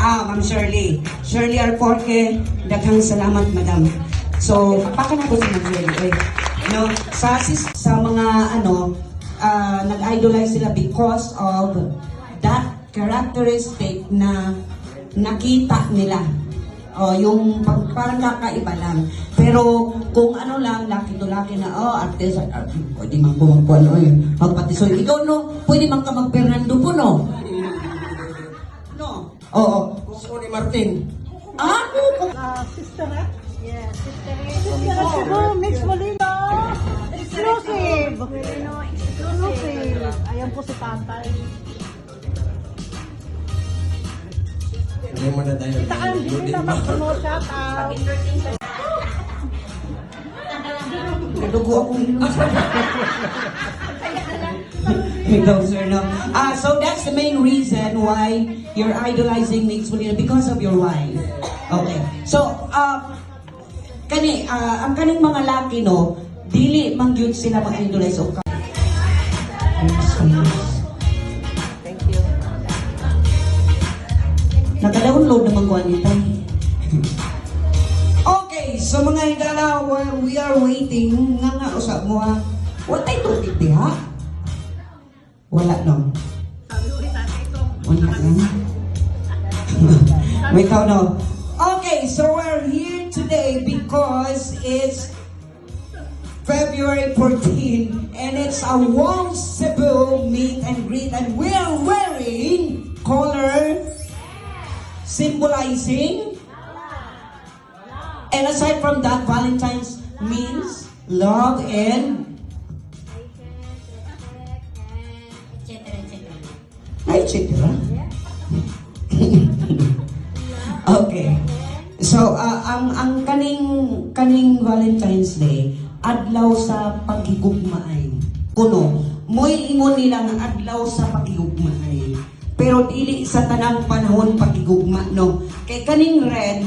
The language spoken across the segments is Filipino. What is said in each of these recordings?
Ma'am Shirley. Shirley Arforque, daghang salamat, madam. So, baka na ko si Ma'am Shirley. No, sa mga nag-idolize sila because of that characteristic na nakita nila. Yung parang kakaiba lang. Pero kung ano lang, laki to laki na, artist, pwede man kumagpuan, magpatisoy. Ikaw, no, pwede man ka mag-Fernando po, no? No? Oo. Gusto ni Martin. Sister Rap? Yes, Sister Rap. Mix Molino. Exclusive. Exclusive. Ayan po si Tatay. Hindi mo na tayo. Hindi na mag-promote shout out. Nadugo ako ikaw, sir, no? So that's the main reason why you're idolizing Mix Molina, because of your wife. Okay. So, ang kaning mga laki, no, dili man gyud sila mag-idolize o Thank you. naka-download naman ko nito. Okay, so mga higala, while we are waiting, nga usap mo ha, what ay tubig ha? Wala no? Wala lang. Wait, no? Okay, so we're here today because it's February 14 and it's a Wong Cebu meet and greet, and we're wearing color symbolizing, and aside from that, Valentine's means love and etc. Okay. So, ang kaning Valentine's Day, adlaw sa pagigugmaay. Kuno, mo'y ingon nila nga adlaw sa pagigugmaay. Pero dili sa tanang panahon pagigugma, no? Kay kaning red,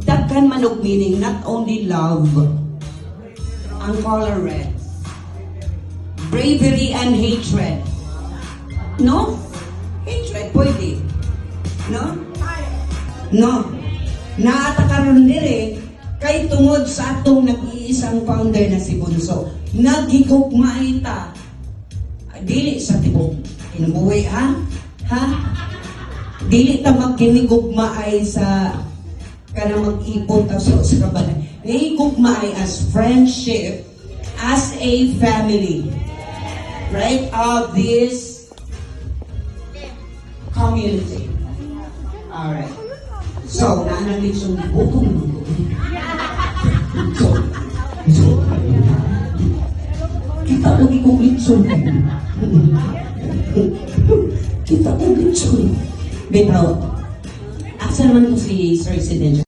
daghan man og meaning, not only love. Ang color red. Bravery and hatred. No? Hatred, pwede. No? No. Naatakaron dire kay tungod sa atong nag-iisang founder na si Bunso. Nagigugmaay ta. Dili sa tibok. Inubuhi, ha? Ha? Dili ta magkinigugmaay sa kanang mag-ipon ta sa kabanan. Nagigugmaay as friendship, as a family. Right? Of this community. Alright. So, naanagin siyang bukong mundo. So, kita lagi kong litson. Kita kong litson. Bitaw, asa naman po si Sir Residential?